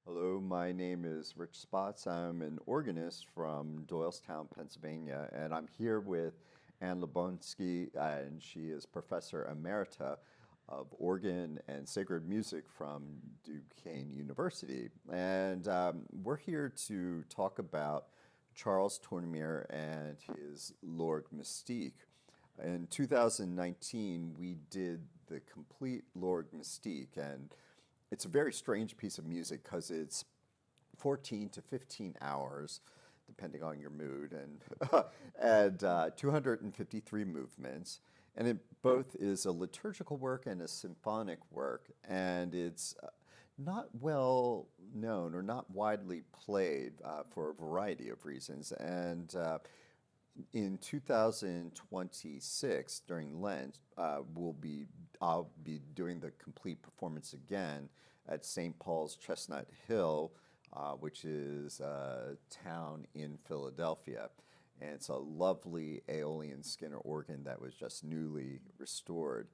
Hello, my name is Rich Spots. I'm an organist from Doylestown, Pennsylvania, and I'm here with Ann Labounsky, and she is Professor Emerita of Organ and Sacred Music from Duquesne University. And we're here to talk about Charles Tournemire and his Lorgue Mystique. In 2019, we did the complete Lorgue Mystique, and it's a very strange piece of music because it's 14 to 15 hours, depending on your mood, and, and 253 movements. And it both is a liturgical work and a symphonic work, and it's not well known or not widely played for a variety of reasons. And in 2026, during Lent, I'll be doing the complete performance again at St. Paul's Chestnut Hill, which is a town in Philadelphia. And it's a lovely Aeolian Skinner organ that was just newly restored.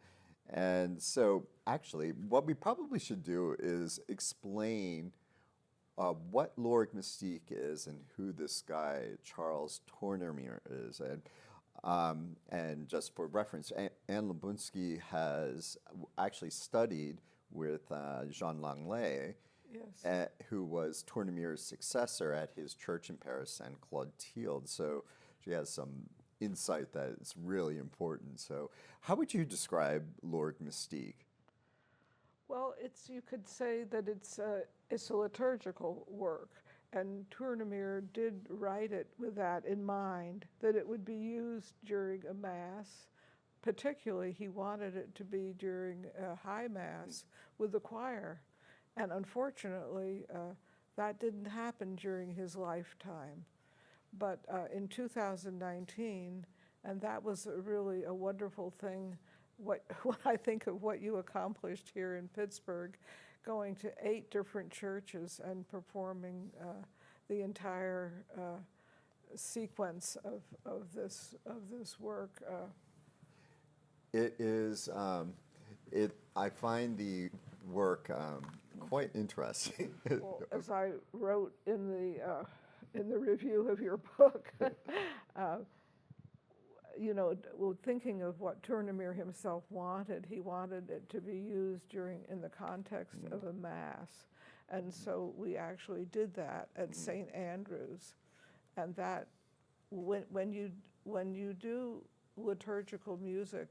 And so, actually, what we probably should do is explain what Lorgue Mystique is and who this guy Charles Tournemire is. And just for reference, Ann Labounsky has actually studied with Jean Langlais, Yes. who was Tournemire's successor at his church in Paris, Saint Clotilde. So she has some insight that is really important. So how would you describe Lorgue Mystique? Well, you could say that it's a liturgical work, and Tournemire did write it with that in mind, that it would be used during a Mass. Particularly, he wanted it to be during a high Mass with the choir. And unfortunately, that didn't happen during his lifetime. But in 2019, and that was really a wonderful thing, when I think of what you accomplished here in Pittsburgh, going to 8 different churches and performing the entire sequence of this work. It is. I find the work quite interesting. Well, as I wrote in the review of your book, thinking of what Tournemire himself wanted, he wanted it to be used in the context of a Mass. And so we actually did that at St. Andrew's. And that, when you do liturgical music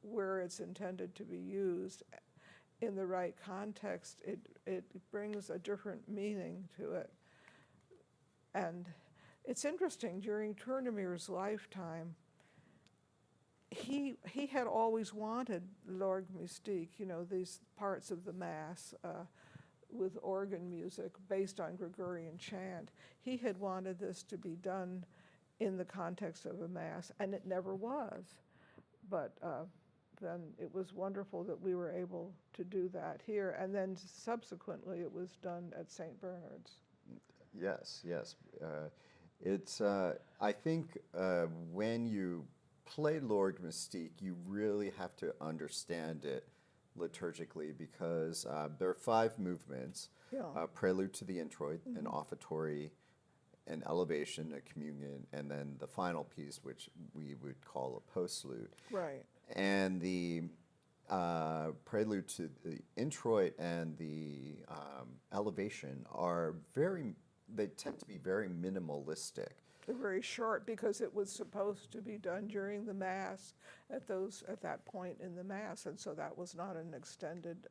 where it's intended to be used in the right context, it brings a different meaning to it. And it's interesting, during Tournemire's lifetime, he had always wanted Lorgue Mystique, these parts of the Mass with organ music based on Gregorian chant. He had wanted this to be done in the context of a Mass, and it never was. But then it was wonderful that we were able to do that here, and then subsequently it was done at St. Bernard's. Yes, yes. It's. I think when you play Lorgue Mystique, you really have to understand it liturgically because there are 5 movements: Yeah. prelude to the introit, an offertory, an elevation, a communion, and then the final piece, which we would call a postlude. Right. And the prelude to the introit and the elevation they tend to be very minimalistic. They're very short because it was supposed to be done during the Mass at that point in the Mass, and so that was not an extended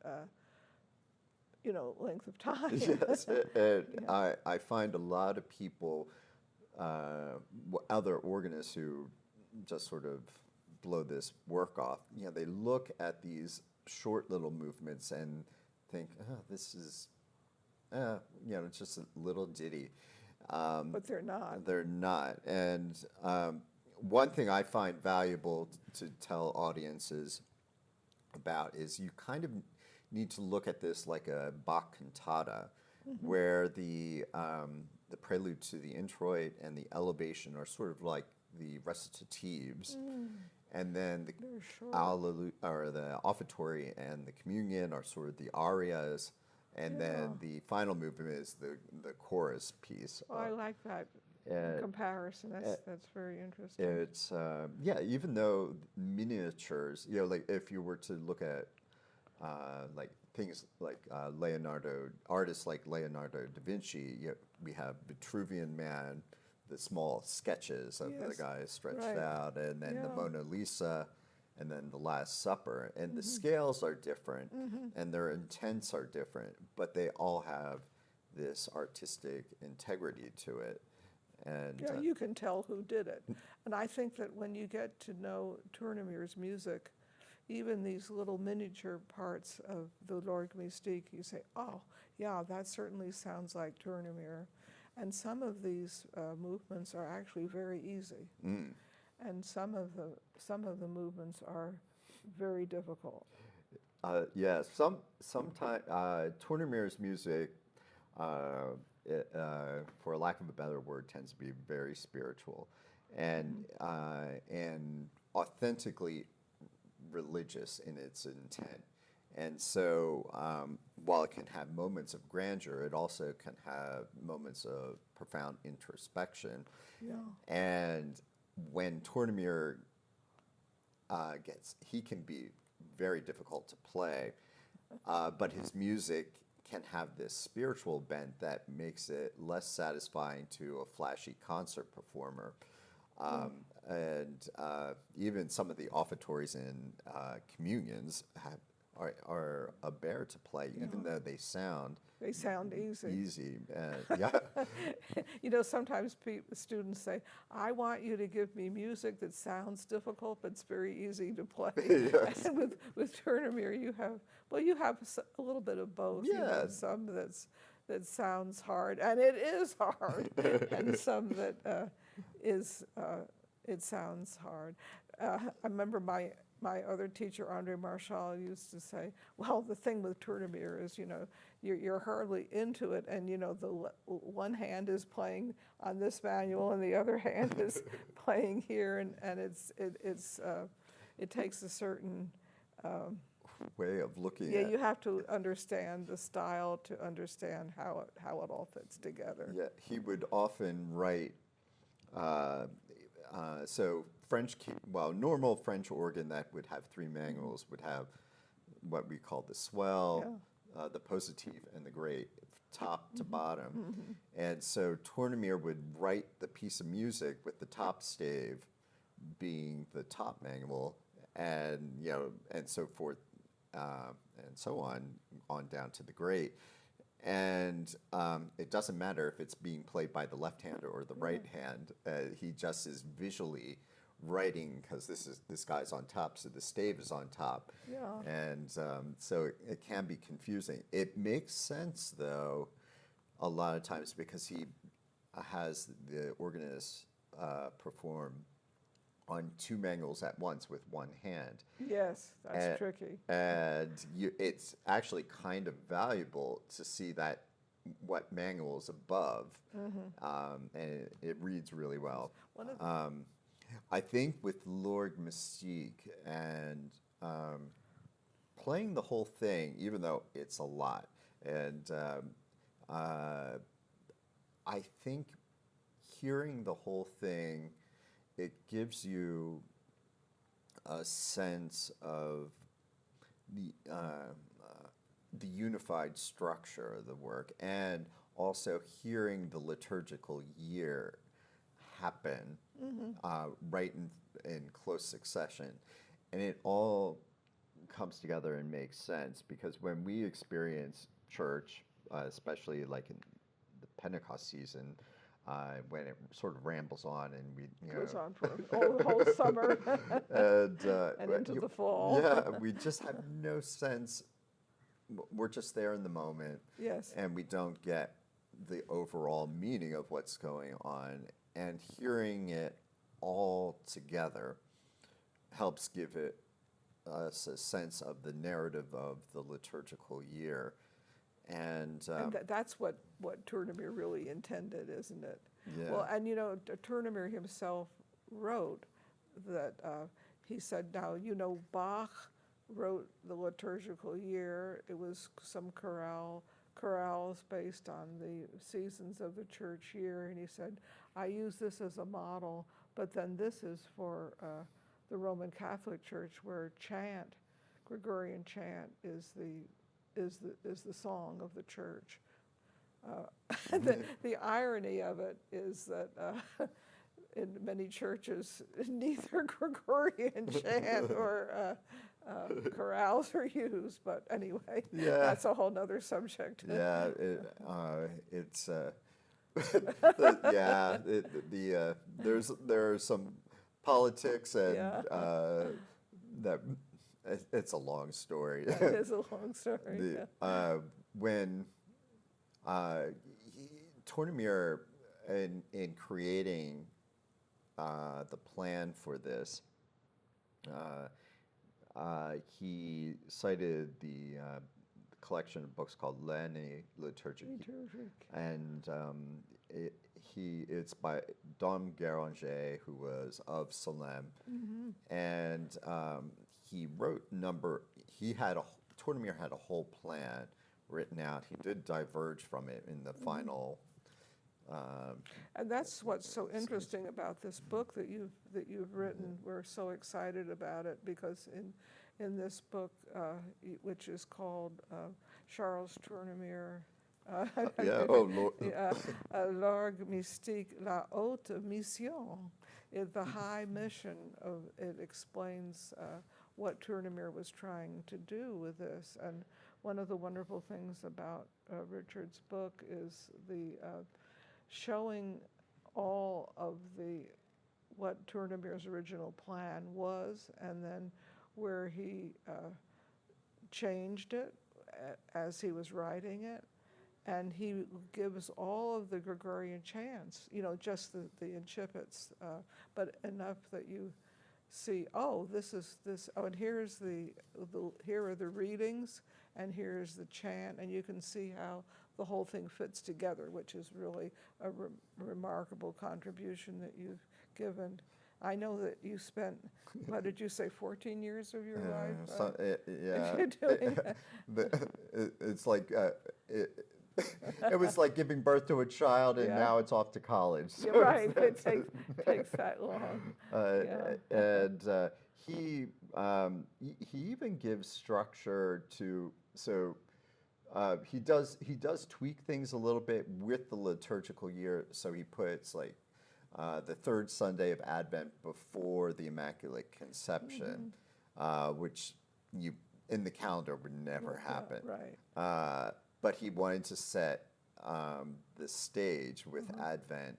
length of time. Yes, and Yeah. I find a lot of people, other organists who just sort of blow this work off, they look at these short little movements and think, oh, this is, it's just a little ditty. But they're not. They're not. And one thing I find valuable to tell audiences about is you kind of need to look at this like a Bach cantata, where the prelude to the introit and the elevation are sort of like the recitatives, and then the They're short. the offertory and the communion are sort of the arias, And then the final movement is the chorus piece. Oh, I like that comparison. That's very interesting. It's even though miniatures, like if you were to look at like things like artists like Leonardo da Vinci, we have Vitruvian Man, the small sketches of the guy stretched out, and then the Mona Lisa, and then the Last Supper, and the scales are different, and their intents are different, but they all have this artistic integrity to it. And you can tell who did it. And I think that when you get to know Tournemire's music, even these little miniature parts of the L'Orgue Mystique, you say, oh, yeah, that certainly sounds like Tournemire. And some of these movements are actually very easy. And some of the movements are very difficult. Sometimes Tournemire's music, for lack of a better word, tends to be very spiritual and authentically religious in its intent. And so while it can have moments of grandeur, it also can have moments of profound introspection. And when Tournemire he can be very difficult to play, but his music can have this spiritual bent that makes it less satisfying to a flashy concert performer. And even some of the offertories in communions are a bear to play, even though they sound easy. Easy, Sometimes students say, "I want you to give me music that sounds difficult, but it's very easy to play." And with Tournemire, you have a little bit of both. Some that sounds hard, and it is hard, and some that it sounds hard. I remember my other teacher, Andre Marchal, used to say, well, the thing with Tournemire is, you're hardly into it, and, the one hand is playing on this manual and the other hand is playing here, and it takes a certain way of looking at it. You have to understand the style to understand how it all fits together. Yeah, he would often write, normal French organ that would have three manuals would have what we call the swell, the positive, and the great, top to bottom. And so Tournemire would write the piece of music with the top stave being the top manual, and and so forth, and so on down to the great. And it doesn't matter if it's being played by the left hand or the right hand. He just is visually writing, because this guy's on top, so the stave is on top. And so it can be confusing. It makes sense, though, a lot of times, because he has the organist perform on two manuals at once with one hand. Yes, that's tricky. And it's actually kind of valuable to see what manual is above, and it reads really well. I think with L'Orgue Mystique and playing the whole thing, even though it's a lot, and I think hearing the whole thing, it gives you a sense of the unified structure of the work, and also hearing the liturgical year happen right in close succession. And it all comes together and makes sense, because when we experience church, especially like in the Pentecost season, when it sort of rambles on and goes on for the whole summer and into the fall. We just have no sense. We're just there in the moment. Yes. And we don't get the overall meaning of what's going on. And hearing it all together helps give us a sense of the narrative of the liturgical year. And that's what Tournemire really intended, isn't it? Yeah. Well, and Tournemire himself wrote that he said, now, Bach wrote the liturgical year. It was some chorale chorales based on the seasons of the church year, and he said, I use this as a model, but then this is for the Roman Catholic Church, where chant, Gregorian chant, is the song of the church. The irony of it is that in many churches, neither Gregorian chant or chorales are used. But anyway, that's a whole nother subject. Yeah, it's there's some politics and that it's a long story. It is a long story. When Tournemire, in creating the plan for this, he cited the collection of books called Lent liturgique, and it's by Dom Guéranger, who was of Salem, and he wrote Tournemire had a whole plan written out. He did diverge from it in the final. And that's what's so interesting about this book that you've written. We're so excited about it because in this book, which is called Charles Tournemire, L'orgue mystique, la haute mission, the high mission of it explains what Tournemire was trying to do with this. And one of the wonderful things about Richard's book is the showing all of what Tournemire's original plan was, and then where he changed it as he was writing it. And he gives all of the Gregorian chants, just the incipits, but enough that you see, and here's here are the readings, and here's the chant, and you can see how the whole thing fits together, which is really a remarkable contribution that you've given. I know that you spent, what did you say, 14 years of your life? Doing it's like it was like giving birth to a child, and now it's off to college. So right, it takes that long. And he even gives structure to he does tweak things a little bit with the liturgical year. So he puts like the third Sunday of Advent before the Immaculate Conception, which in the calendar would never happen. Right. But he wanted to set the stage with Advent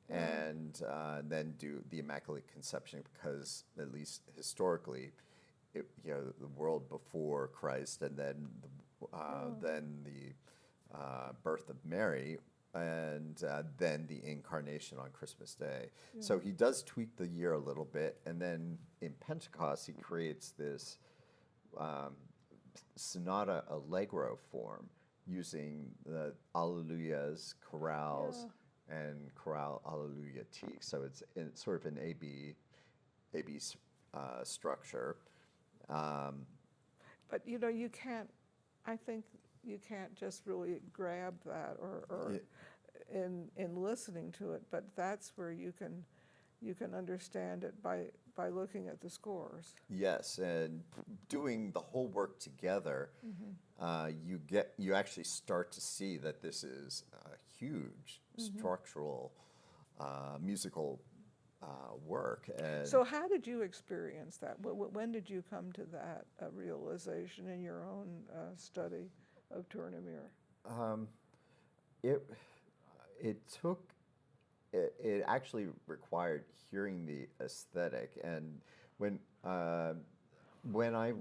and then do the Immaculate Conception, because at least historically, the world before Christ, and then the birth of Mary, and then the incarnation on Christmas Day. Yeah. So he does tweak the year a little bit, and then in Pentecost he creates this sonata allegro form using the Alleluias, chorales, and chorale Alleluiatique. So it's sort of an AB structure. But you can't. I think you can't just really grab that or in listening to it. But that's where you can understand it by looking at the scores. Yes, and doing the whole work together, you actually start to see that this is a huge structural musical work. And so how did you experience that? When did you come to that realization in your own study of Tournemire? It actually required hearing the aesthetic, and when I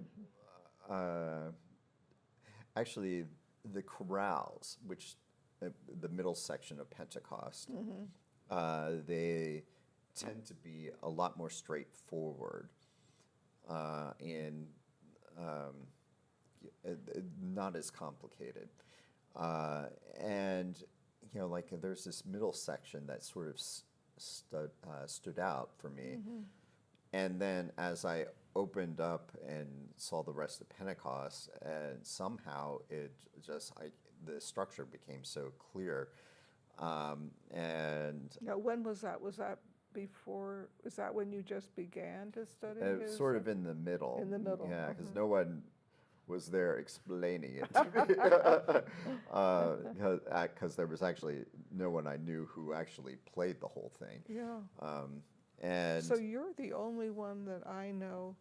actually the chorales, which the middle section of Pentecost, they tend to be a lot more straightforward and not as complicated, and like there's this middle section that sort of stood out for me. And then as I opened up and saw the rest of Pentecost, and somehow the structure became so clear. And Now, when was that? Was that before? Was that when you just began to study? sort of in the middle. In the middle. Yeah, because no one was there explaining it to me. Because there was actually no one I knew who actually played the whole thing. Yeah. And So you're the only one that I know.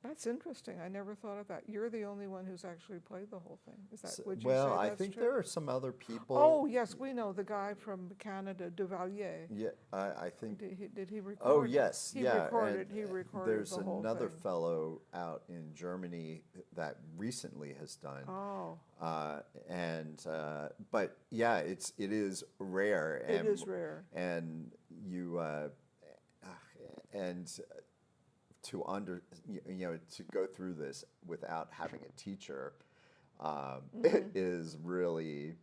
That's interesting. I never thought of that. You're the only one who's actually played the whole thing. Is that? Would you well, say I that's think true? there are some other people. Oh yes, we know the guy from Canada, Duvalier. Yeah, I think. Did he record? Oh yes, He yeah. recorded. and He recorded There's the whole another thing. fellow out in Germany that recently has done. Oh, But yeah, it is rare. it is rare. And you and to to go through this without having a teacher is really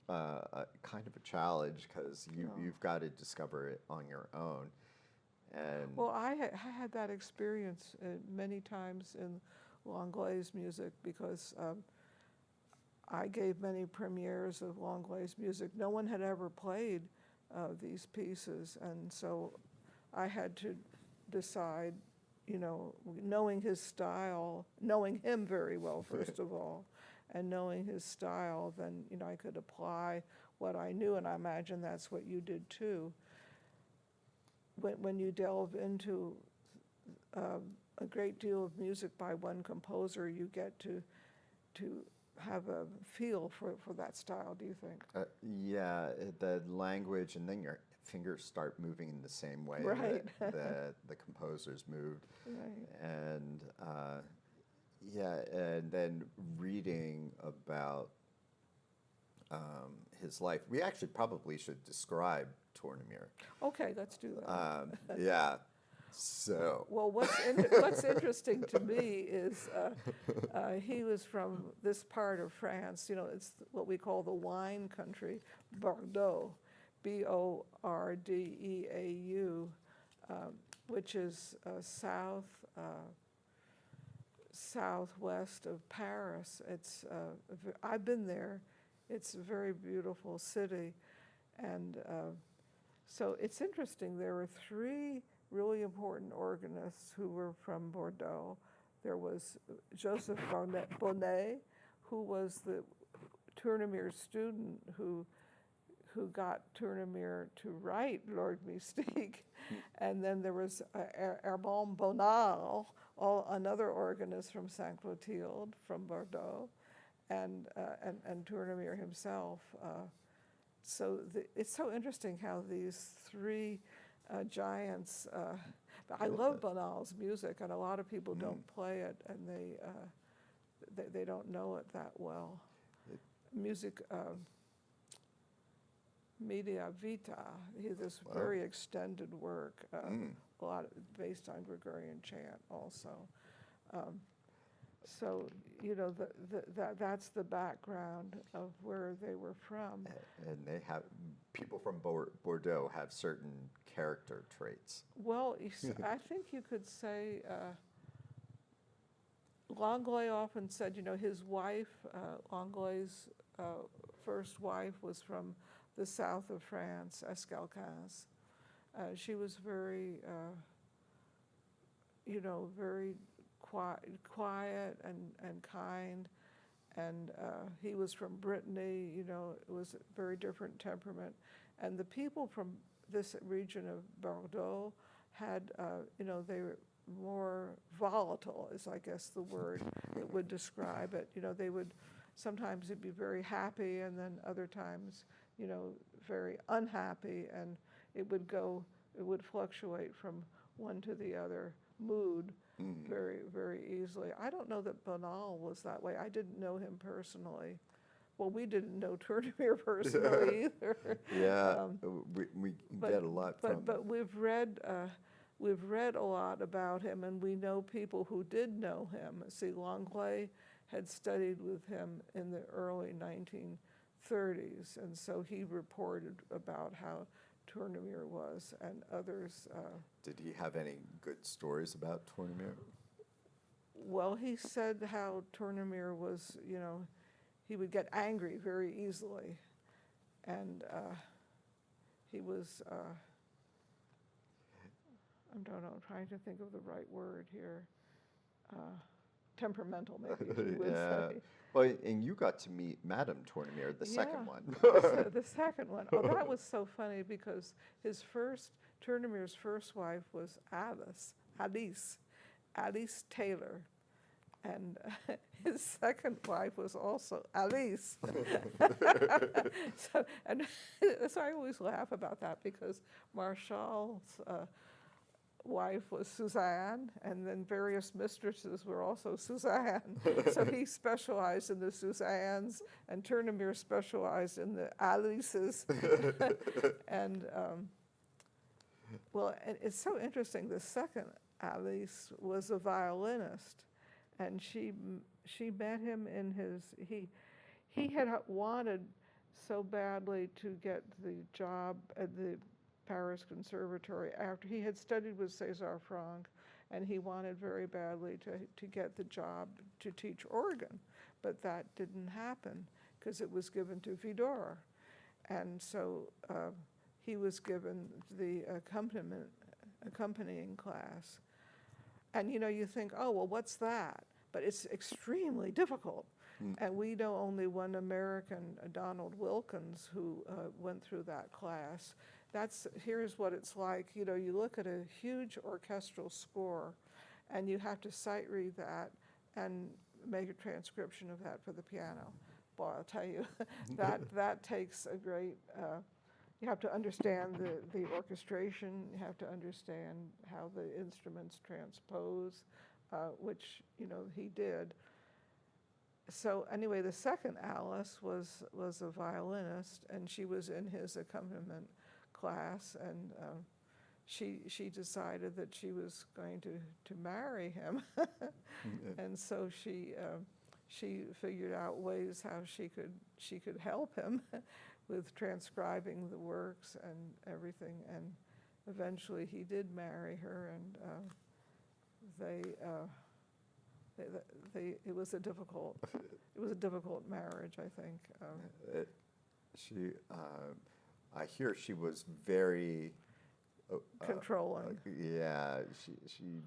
kind of a challenge, because you've got to discover it on your own. And Well, I had that experience many times in Langlois music, because I gave many premieres of Langlois music. No one had ever played these pieces, and so I had to decide, knowing his style, knowing him very well, first of all, and knowing his style, then, I could apply what I knew, and I imagine that's what you did too. When you delve into a great deal of music by one composer, you get to have a feel for that style, do you think? yeah, the language, and then your fingers start moving in the same way Right. that the composers moved. Right. And and then reading about his life. We actually probably should describe Tournemire. Okay, let's do that. Yeah. So. Well, what's interesting to me is he was from this part of France. It's what we call the wine country, Bordeaux, Bordeau, which is southwest of Paris. It's I've been there. It's a very beautiful city, and so it's interesting. There were three really important organists who were from Bordeaux. There was Joseph Bonnet, who was the Tournemire student who got Tournemire to write Lord Mystique. And then there was Armand Bonnard, another organist from Saint Clotilde, from Bordeaux, and Tournemire himself. So it's so interesting how these three giants. I love Bonnard's music, and a lot of people don't play it, and they don't know it that well. Music. Media Vita, this very extended work, a lot based on Gregorian chant also. So, that's the background of where they were from. And they have, people from Bordeaux have certain character traits. Well, I think you could say, Langlois often said, his wife, Langlois' first wife was from the south of France, Escalquins. She was very, very quiet and kind. And he was from Brittany, it was a very different temperament. And the people from this region of Bordeaux had, they were more volatile, is I guess the word that would describe it. They would, sometimes it'd be very happy, and then other times, very unhappy, and it would fluctuate from one to the other mood very, very easily. I don't know that Bonnard was that way. I didn't know him personally. Well, we didn't know Tournemire personally either. Yeah, we get a lot from. But we've read a lot about him, and we know people who did know him. See, Langlois had studied with him in the early 1930s, and so he reported about how Tournemire was, and others. Did he have any good stories about Tournemire? Well, he said how Tournemire was, he would get angry very easily, and he was, I don't know, I'm trying to think of the right word here, temperamental maybe, you would Yeah. say. Well, and you got to meet Madame Tournemire, the second Yeah, one. the second one. Oh, that was so funny because Tournemire's first wife was Alice Taylor. And his second wife was also Alice. So I always laugh about that because Martial's wife was Suzanne, and then various mistresses were also Suzanne. So he specialized in the Suzannes, and Tournemire specialized in the Alices. And well, it's so interesting. The second Alice was a violinist, and she met him in he had wanted so badly to get the job at the Paris Conservatory after he had studied with César Franck, and he wanted very badly to get the job to teach organ, but that didn't happen because it was given to Vidor, and so he was given the accompanying class. And you think, oh, well, what's that? But it's extremely difficult. And we know only one American, Donald Wilkins, who went through that class. Here's what it's like. You look at a huge orchestral score, and you have to sight read that and make a transcription of that for the piano. Boy, I'll tell you, that takes a great. You have to understand the orchestration. You have to understand how the instruments transpose, which he did. So anyway, the second Alice was a violinist, and she was in his accompaniment class, and she decided that she was going to marry him, and so she figured out ways how she could help him with transcribing the works and everything, and eventually he did marry her, and it was a difficult marriage, I think. I hear she was very controlling. Yeah, she.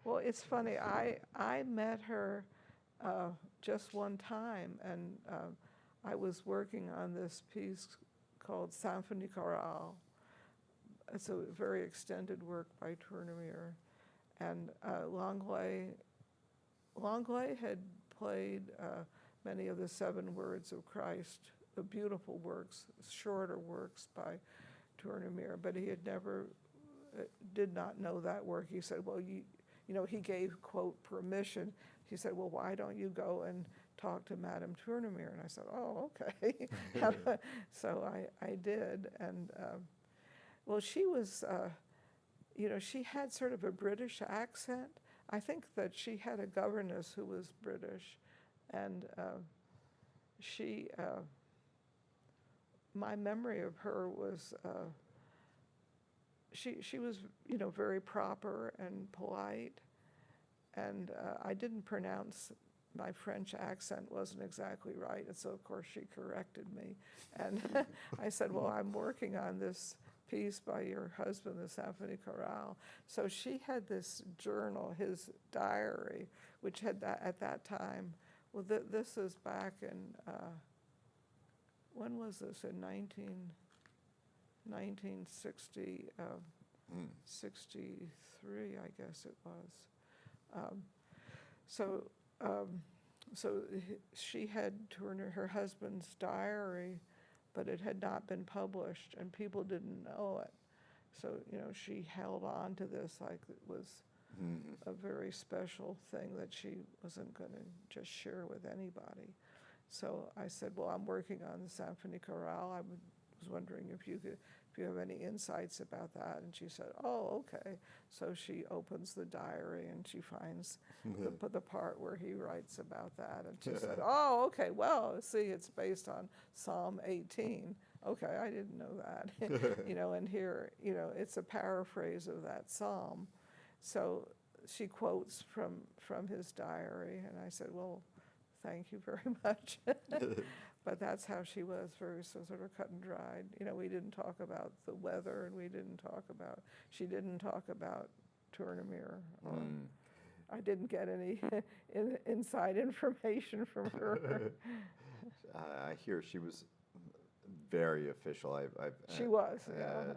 Well, it's funny. I met her just one time, and I was working on this piece called Symphonie Chorale. It's a very extended work by Tournemire, and Langlais had played many of the 7 Words of Christ, the beautiful works, shorter works by Tournemire, but he had never, did not know that work. He said, well, he gave, quote, permission. He said, well, why don't you go and talk to Madame Tournemire? And I said, oh, okay. So I did, and well, she was, she had sort of a British accent. I think that she had a governess who was British, and my memory of her was, she was, very proper and polite, and I didn't pronounce, my French accent wasn't exactly right, and so of course she corrected me, and I said, well, I'm working on this piece by your husband, the Symphonie Chorale. So she had this journal, his diary, which had that at that time. Well, this is back in, when was this? In 1960, 63, I guess it was. So she had her husband's diary, but it had not been published, and people didn't know it. So, she held on to this like it was a very special thing that she wasn't going to just share with anybody. So I said, well, I'm working on the Symphonie Chorale. I was wondering if you have any insights about that. And she said, oh, okay. So she opens the diary, and she finds the part where he writes about that. And she said, oh, okay, well, see, it's based on Psalm 18. Okay, I didn't know that. And here, it's a paraphrase of that psalm. So she quotes from his diary, and I said, well, thank you very much. But that's how she was, very sort of cut and dried. We didn't talk about the weather, and she didn't talk about Tournemire. I didn't get any inside information from her. I hear she was very official. She was, yeah.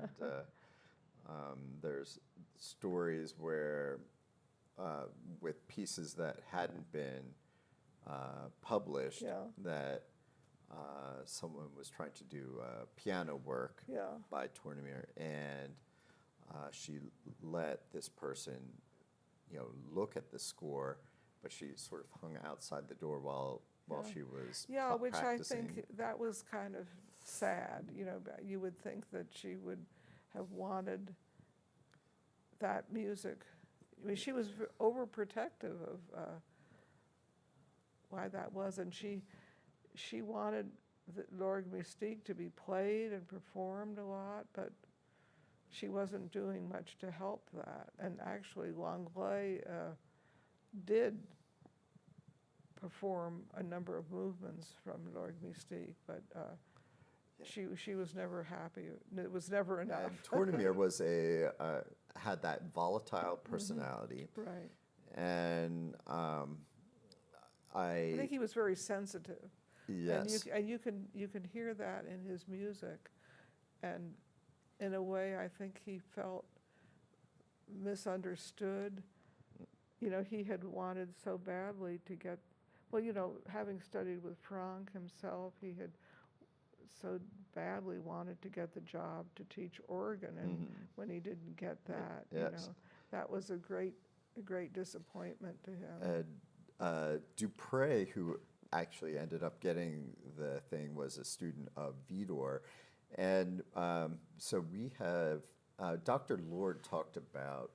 There's stories where, with pieces that hadn't been published, that someone was trying to do piano work by Tournemire, and she let this person, look at the score, but she sort of hung outside the door while she was which practicing. I think that was kind of sad. You would think that she would have wanted that music. I mean, she was overprotective of why that was, and she wanted the L'Orgue Mystique to be played and performed a lot, but she wasn't doing much to help that. And actually, Langlais did perform a number of movements from L'Orgue Mystique, but she was never happy. It was never enough. And Tournemire was had that volatile personality, right? And I think he was very sensitive. Yes, and you can hear that in his music, and in a way, I think he felt misunderstood. He had wanted so badly to get, having studied with Franck himself, he had so badly wanted to get the job to teach organ, and when he didn't get that, that was a great disappointment to him. And Dupré, who actually ended up getting the thing, was a student of Vidor. And so we have, Dr. Lord talked about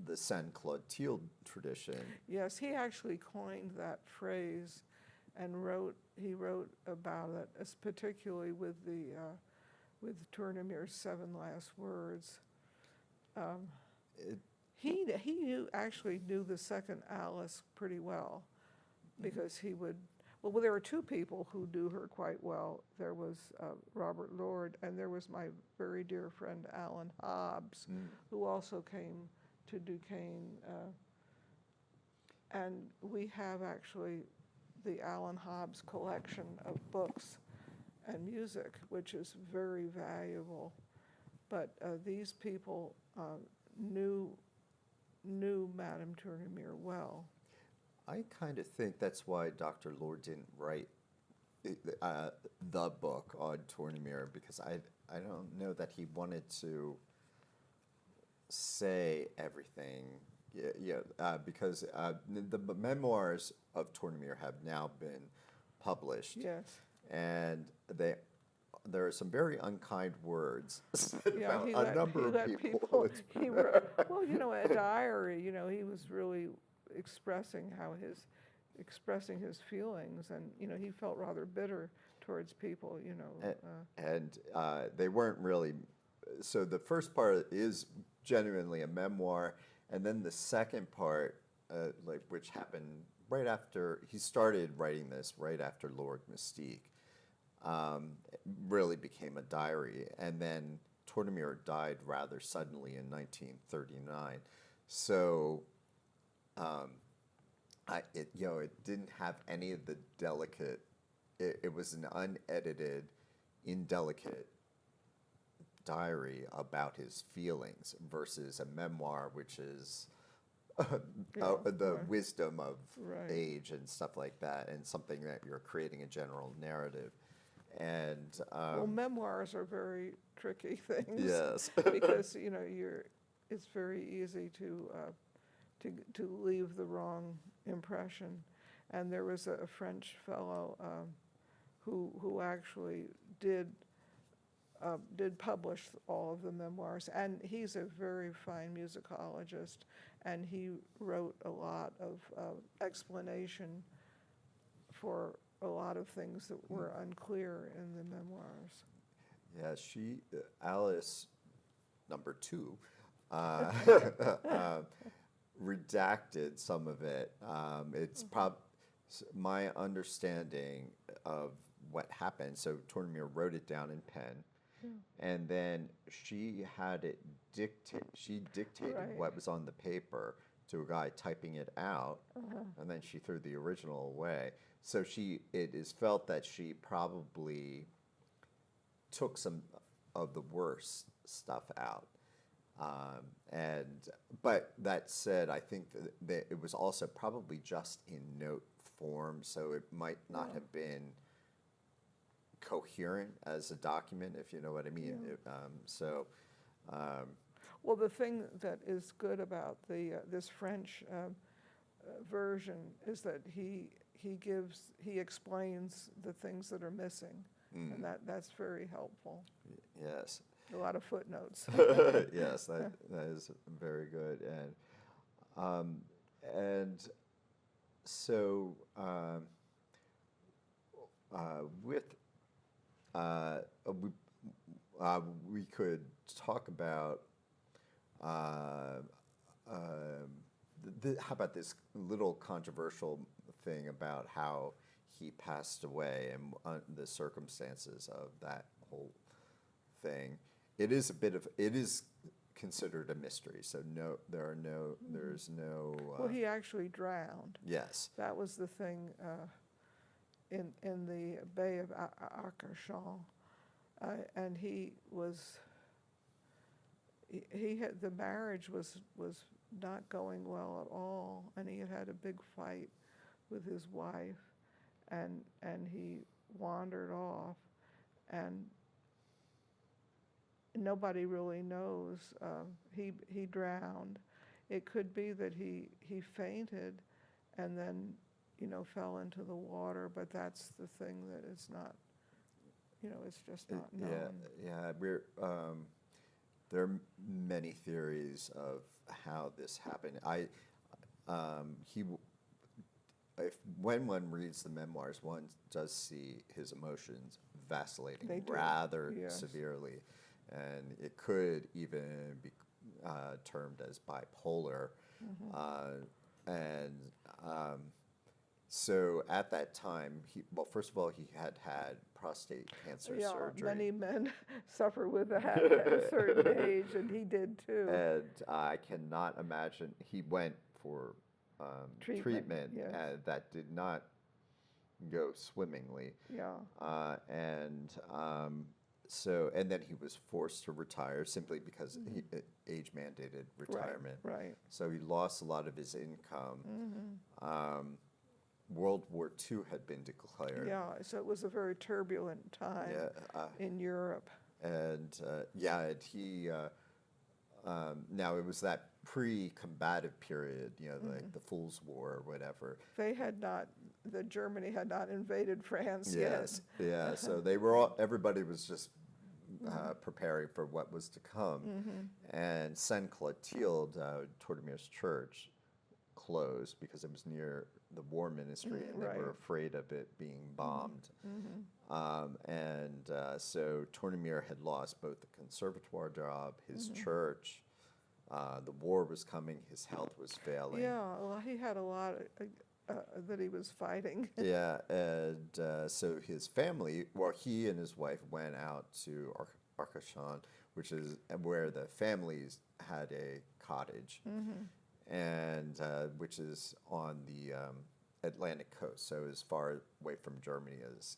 the Saint Clotilde tradition. Yes, he actually coined that phrase and he wrote about it, particularly with Tournemire's 7 last words. He actually knew the second Alice pretty well, because he would, well, there were 2 people who knew her quite well. There was Robert Lord, and there was my very dear friend Alan Hobbs, who also came to Duquesne. And we have actually the Alan Hobbs collection of books and music, which is very valuable. But these people knew Madame Tournemire well. I kind of think that's why Dr. Lord didn't write the book on Tournemire, because I don't know that he wanted to say everything. Because the memoirs of Tournemire have now been published. Yes. And there are some very unkind words about a number of people. He wrote, a diary. He was really expressing his feelings, and he felt rather bitter towards people. And they weren't really. So the first part is genuinely a memoir, and then the second part, which happened right after he started writing this, right after L'Orgue Mystique, really became a diary. And then Tournemire died rather suddenly in 1939. So it didn't have any of the delicate. It was an unedited, indelicate diary about his feelings versus a memoir, which is the wisdom of age and stuff like that, and something that you're creating a general narrative. And memoirs are very tricky things. Yes. Because it's very easy to leave the wrong impression. And there was a French fellow who actually did publish all of the memoirs, and he's a very fine musicologist, and he wrote a lot of explanation for a lot of things that were unclear in the memoirs. Yeah, Alice, number 2, redacted some of it. my understanding of what happened, so Tournemire wrote it down in pen, and then she had it she dictated Right. what was on the paper to a guy typing it out, and then she threw the original away. So it is felt that she probably took some of the worst stuff out. But that said, I think that it was also probably just in note form, so it might not have been coherent as a document, if you know what I mean. Well, the thing that is good about this French version is that he explains the things that are missing, and that's very helpful. Yes. A lot of footnotes. Yes, that is very good, and so with we could talk about how about this little controversial thing about how he passed away and the circumstances of that whole thing. It is considered a mystery. So there's no. Well, he actually drowned. Yes. That was the thing in the Bay of Arcachon, and he had the marriage was not going well at all, and he had a big fight with his wife, and he wandered off, and nobody really knows. He drowned. It could be that he fainted and then, fell into the water, but that's the thing that is not, it's just not known. Yeah. There are many theories of how this happened. When one reads the memoirs, one does see his emotions vacillating rather severely. And it could even be termed as bipolar. So at that time, first of all, he had prostate cancer surgery. Many men suffer with that at a certain age, and he did too. And I cannot imagine, he went for treatment yes. and that did not go swimmingly. Yeah. And then he was forced to retire simply because age-mandated retirement. Right. So he lost a lot of his income. World War II had been declared. Yeah, so it was a very turbulent time in Europe. And he, now it was that pre-combative period, like the Fool's War or whatever. Germany had not invaded France yet. Yeah, so everybody was just preparing for what was to come. And Saint Clotilde, Tournemire's church, closed because it was near the war ministry and they were afraid of it being bombed. So Tournemire had lost both the conservatoire job, his church, the war was coming, his health was failing. Yeah, well, he had a lot that he was fighting. Yeah, and so his family, he and his wife went out to Arcachon, which is where the families had a cottage, and which is on the Atlantic coast, so as far away from Germany as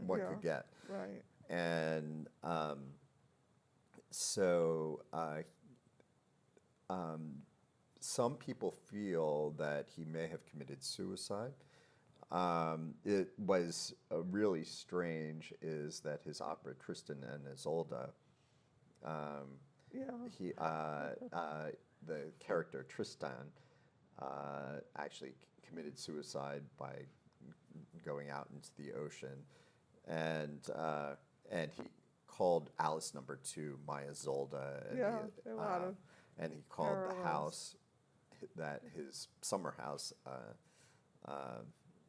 one could get. Right. And some people feel that he may have committed suicide. It was really strange is that his opera Tristan and Isolde, the character Tristan actually committed suicide by going out into the ocean, and he called Alice No. 2 my Isolde, and he called parallels. the house that his summer house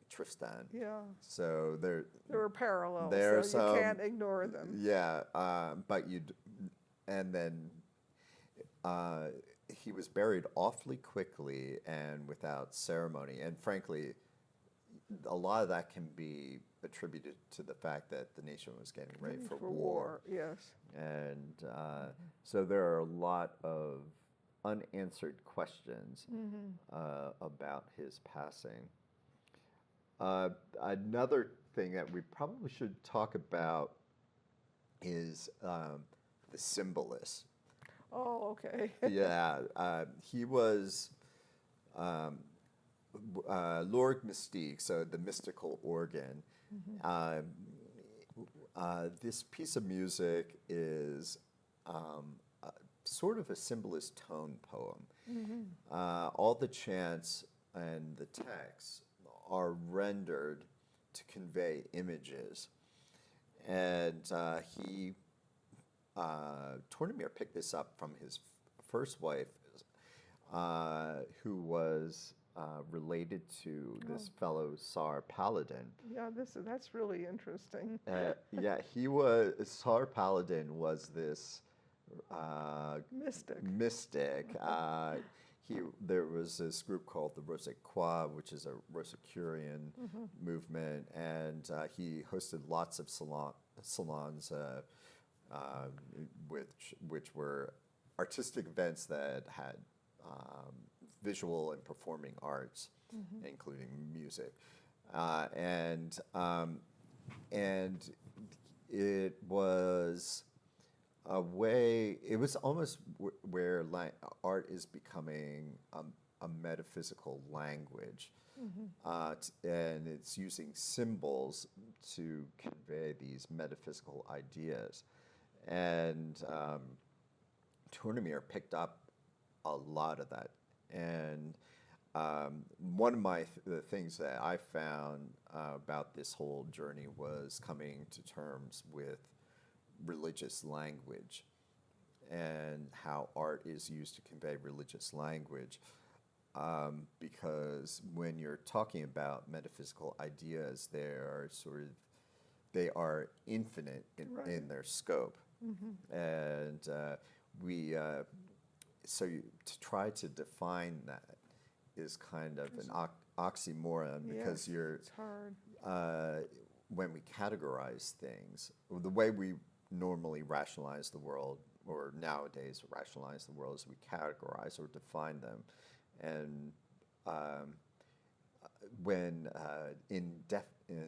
Tristan. Yeah. So there were parallels. There's so you can't ignore them. Yeah, and then he was buried awfully quickly and without ceremony. And frankly, a lot of that can be attributed to the fact that the nation was getting ready for war. Yes. And so there are a lot of unanswered questions about his passing. Another thing that we probably should talk about is the symbolist. Oh, okay. Yeah, he was Lord Mystique, so the mystical organ. This piece of music is sort of a symbolist tone poem. All the chants and the texts are rendered to convey images. And Tournemire picked this up from his first wife, who was related to this fellow Tsar Paladin. Yeah, that's really interesting. Tsar Paladin was this mystic. There was this group called the Rosicroix, which is a Rosicrucian movement, and he hosted lots of salons, which were artistic events that had visual and performing arts, including music, and it was a way. It was almost where art is becoming a metaphysical language, and it's using symbols to convey these metaphysical ideas. And Tournemire picked up a lot of that. And one of the things that I found about this whole journey was coming to terms with religious language and how art is used to convey religious language. Because when you're talking about metaphysical ideas, they are infinite in their scope. And to try to define that is kind of an oxymoron, because it's hard. When we categorize things, the way we normally rationalize the world, or nowadays rationalize the world, is we categorize or define them. And when in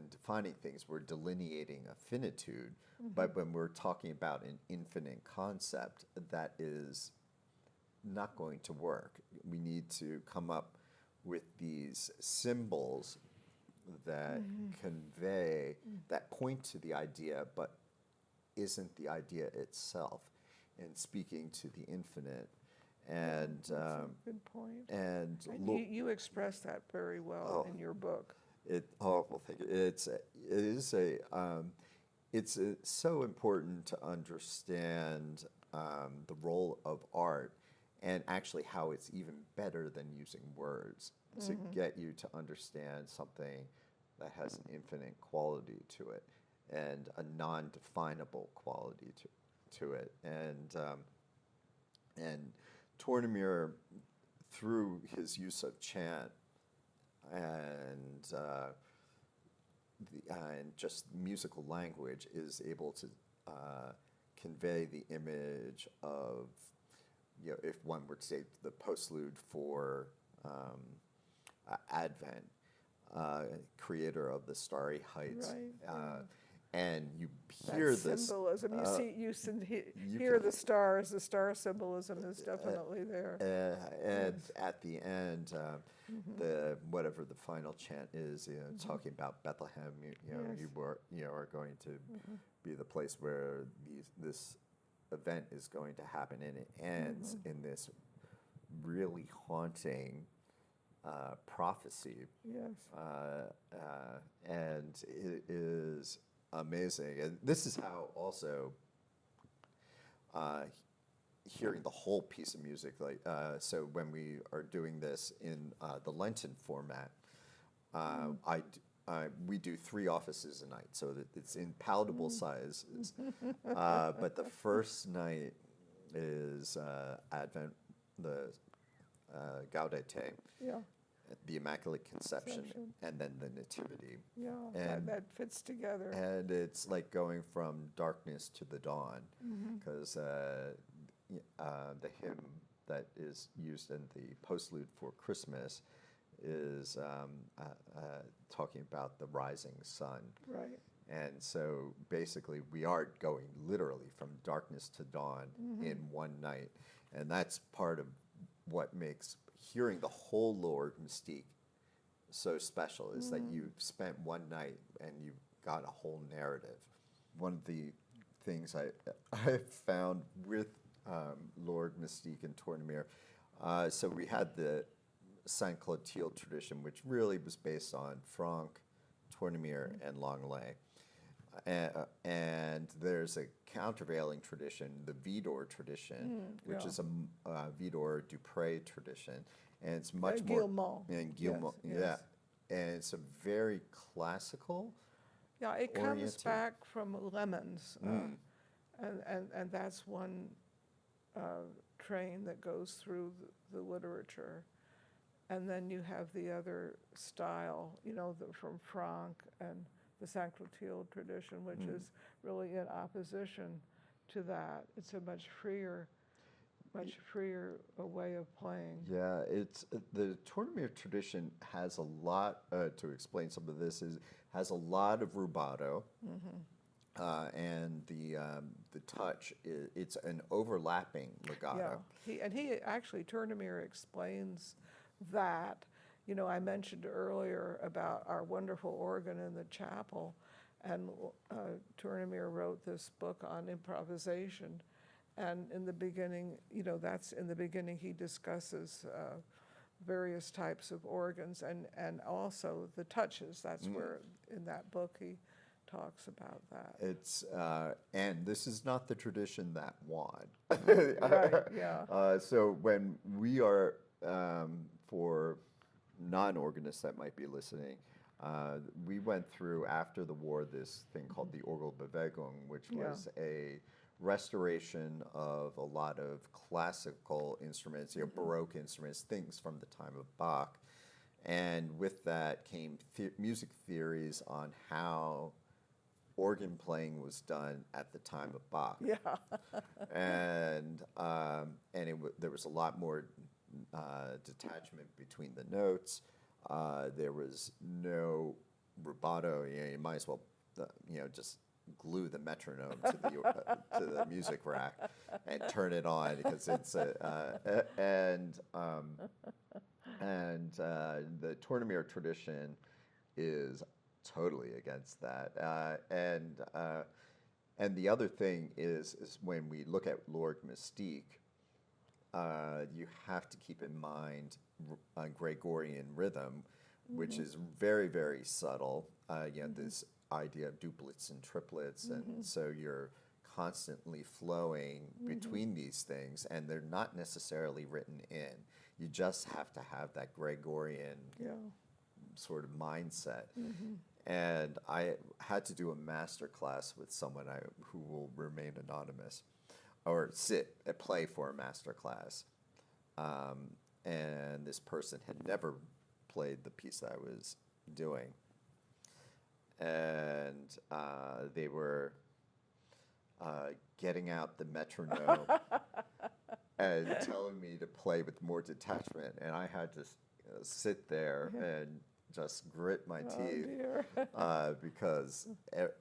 defining things, we're delineating a finitude, but when we're talking about an infinite concept, that is not going to work. We need to come up with these symbols that convey, that point to the idea, but isn't the idea itself, and speaking to the infinite. And that's a good point. And you express that very well in your book. Well, thank you. It's so important to understand the role of art, and actually how it's even better than using words to get you to understand something that has an infinite quality to it and a non-definable quality to it. And Tournemire, through his use of chant and just musical language, is able to convey the image of, if one were to say the postlude for Advent, creator of the starry heights. Right. And you hear this symbolism. You hear the stars. The star symbolism is definitely there. And at the end, whatever the final chant is, talking about Bethlehem. You are going to be the place where this event is going to happen, and it ends in this really haunting prophecy. Yes. And it is amazing. And this is how also hearing the whole piece of music, so when we are doing this in the Lenten format, we do 3 offices a night, so that it's in palatable sizes. But the first night is Advent, the Gaudete. Yeah. the Immaculate Conception, and then the Nativity. Yeah, And that fits together. And it's like going from darkness to the dawn, because the hymn that is used in the postlude for Christmas is talking about the rising sun. Right. And so basically we are going literally from darkness to dawn in one night. And that's part of what makes hearing the whole Lord Mystique so special, is that you spent one night and you got a whole narrative. One of the things I found with Lord Mystique and Tournemire, so we had the Saint Clotilde tradition, which really was based on Franck, Tournemire, and Lenglet. And there's a countervailing tradition, the Vidor tradition, which is a Vidor Dupre tradition, and it's much more Guillemot. and Guillemot, Yes. and it's a very classical. Yeah, it comes oriented. back from Lemons, and that's one train that goes through the literature. And then you have the other style, from Franck and the Saint Clotilde tradition, which is really in opposition to that. It's a much freer way of playing. Yeah, it's the Tournemire tradition has a lot to explain. Some of this has a lot of rubato, and the touch. It's an overlapping legato. Yeah, he actually, Tournemire explains that. I mentioned earlier about our wonderful organ in the chapel, and Tournemire wrote this book on improvisation. And in the beginning, he discusses various types of organs and also the touches. That's where in that book he talks about that. It's and this is not the tradition that won. Right, yeah. So when we are for non-organists that might be listening, we went through after the war this thing called the Orgelbewegung, which was a restoration of a lot of classical instruments, Baroque instruments, things from the time of Bach. And with that came music theories on how organ playing was done at the time of Bach. Yeah. And there was a lot more detachment between the notes. There was no rubato. You might as well, just glue the metronome to the music rack and turn it on, because it's and the Tournemire tradition is totally against that. And the other thing is when we look at Lord Mystique, you have to keep in mind Gregorian rhythm, which is very, very subtle. This idea of duplets and triplets, and so you're constantly flowing between these things, and they're not necessarily written in. You just have to have that Gregorian sort of mindset. And I had to do a master class with someone who will remain anonymous, or play for a master class. And this person had never played the piece that I was doing. And they were getting out the metronome and telling me to play with more detachment. And I had to sit there and just grit my teeth because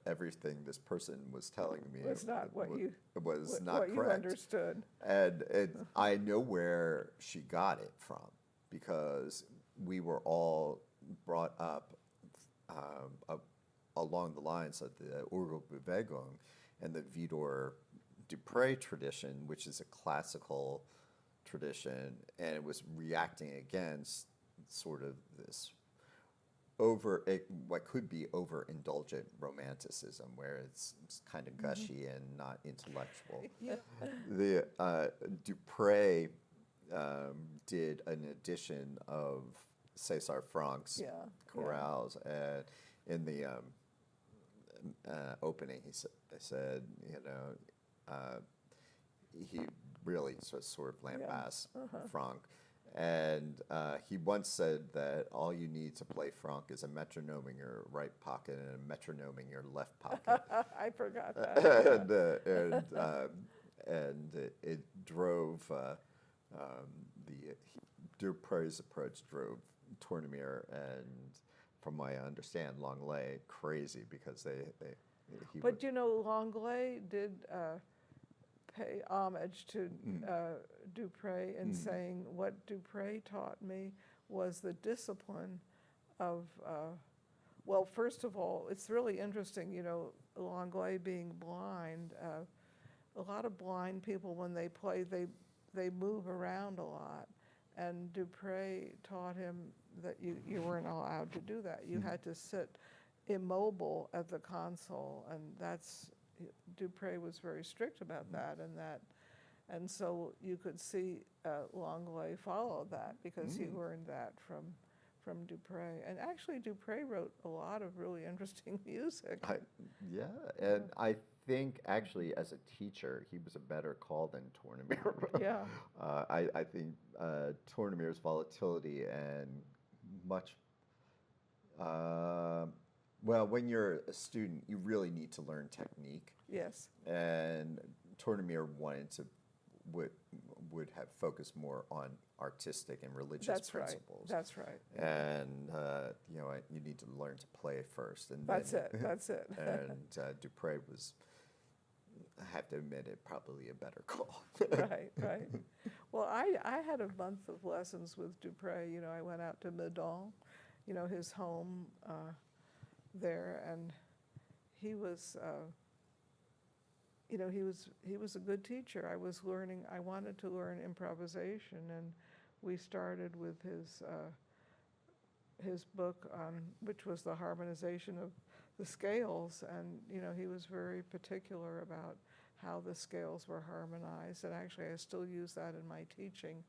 everything this person was telling me was not what you correct. You understood. And I know where she got it from, because we were all brought up along the lines of the Orgelbewegung and the Vidor Dupre tradition, which is a classical tradition, and it was reacting against sort of this what could be overindulgent romanticism, where it's kind of gushy and not intellectual. The Dupre did an edition of César Franck's chorales, and in the opening, he said, he really sort of lambasts Franck, And he once said that all you need to play Franck is a metronome in your right pocket and a metronome in your left pocket. I forgot that. And it drove Dupre's approach drove Tournemire and, from what I understand, Langlais crazy because But you know, Langlais did pay homage to Dupre in saying what Dupre taught me was the discipline of, well, first of all, it's really interesting, you know, Langlais being blind. A lot of blind people, when they play, they move around a lot. And Dupre taught him that you weren't allowed to do that. You had to sit immobile at the console, and Dupre was very strict about that, and so you could see Langlais follow that because he learned that from Dupre. And actually, Dupre wrote a lot of really interesting music. And I think actually as a teacher, he was a better call than Tournemire. Yeah. I think Tournemire's volatility and much, well, when you're a student, you really need to learn technique. Yes. And Tournemire would have focused more on artistic and religious principles. That's right. And you know, you need to learn to play first, and That's it. And Dupre was, I have to admit it, probably a better call. Right. Well, I had a month of lessons with Dupre. You know, I went out to Meudon, you know, his home there, and he was, you know, he was a good teacher. I wanted to learn improvisation, and we started with his book on, which was the harmonization of the scales, and you know, he was very particular about how the scales were harmonized, and actually I still use that in my teaching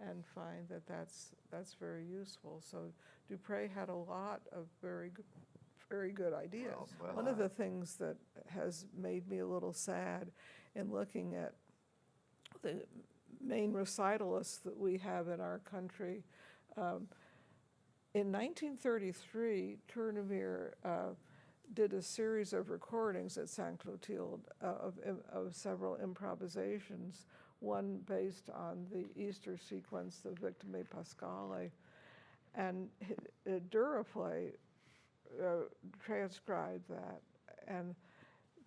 and find that that's very useful. So Dupre had a lot of very good ideas. Well, one of the things that has made me a little sad in looking at the main recitalists that we have in our country, in 1933, Tournemire did a series of recordings at Saint Clotilde of several improvisations, one based on the Easter sequence, the Victime Pascale, and Duraflé transcribed that, and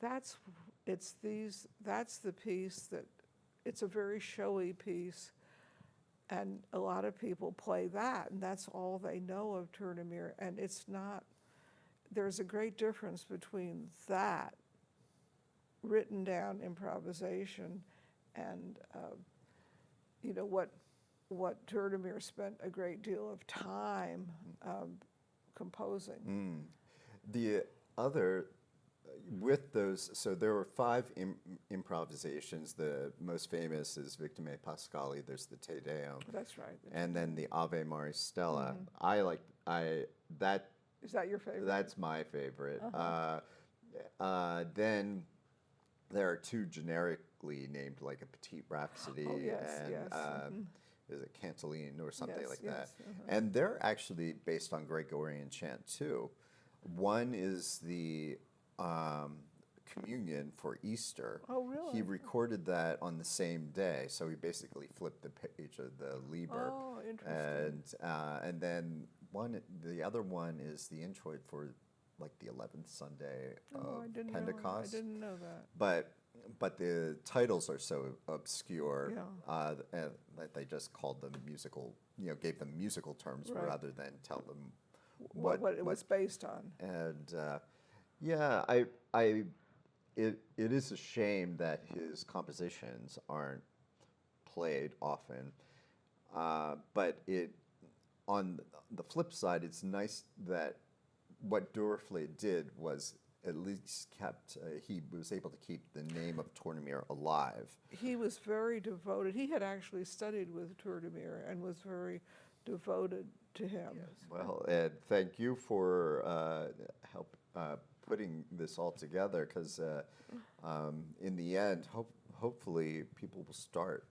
that's the piece that, it's a very showy piece, and a lot of people play that, and that's all they know of Tournemire, and it's not, there's a great difference between that written down improvisation and you know, what Tournemire spent a great deal of time composing. The other, with those, so there were 5 improvisations. The most famous is Victime Pascale. There's the Te Deum. That's right. And then the Ave Maris Stella. That. Is that your favorite? That's my favorite. Then there are 2 generically named, like a Petite Rhapsody and is it Cantilene or something like that. And they're actually based on Gregorian chant too. One is the Communion for Easter. Oh, really? He recorded that on the same day, so he basically flipped the page of the Liber. Oh, interesting. And then the other one is the introit for like the 11th Sunday of Pentecost. I didn't know that. But the titles are so obscure that they just called them musical, you know, gave them musical terms rather than tell them what it was based on. And it is a shame that his compositions aren't played often. But on the flip side, it's nice that what Duraflé did was at least he was able to keep the name of Tournemire alive. He was very devoted. He had actually studied with Tournemire and was very devoted to him. Yes. Well, Ed, thank you for putting this all together, because in the end, hopefully people will start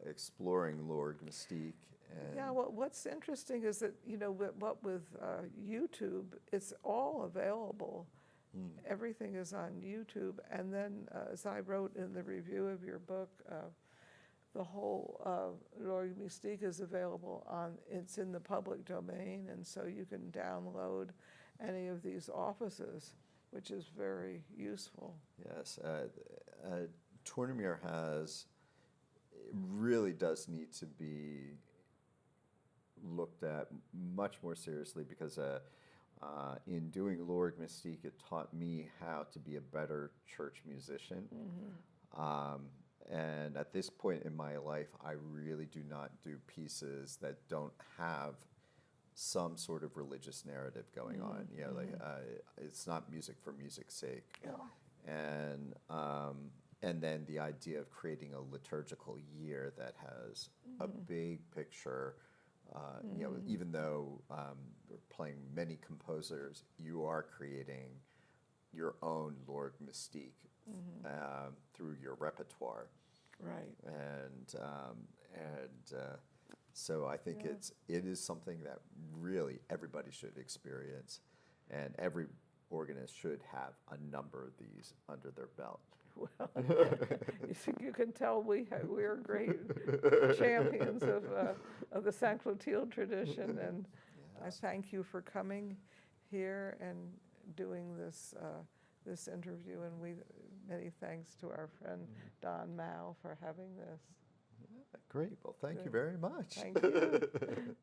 exploring Lord Mystique. And Yeah, well, what's interesting is that, what with YouTube, it's all available. Everything is on YouTube. And then, as I wrote in the review of your book, the whole Lord Mystique is available it's in the public domain, and so you can download any of these offices, which is very useful. Yes, Tournemire really does need to be looked at much more seriously, because in doing Lord Mystique, it taught me how to be a better church musician. And at this point in my life, I really do not do pieces that don't have some sort of religious narrative going on. It's not music for music's sake. And then the idea of creating a liturgical year that has a big picture. Even though we're playing many composers, you are creating your own Lord Mystique through your repertoire. Right. And so I think it is something that really everybody should experience, and every organist should have a number of these under their belt. Well, you can tell we're great champions of the Saint Clotilde tradition, and I thank you for coming here and doing this interview, and many thanks to our friend Don Mao for having this. Great. Well, thank you very much. Thank you.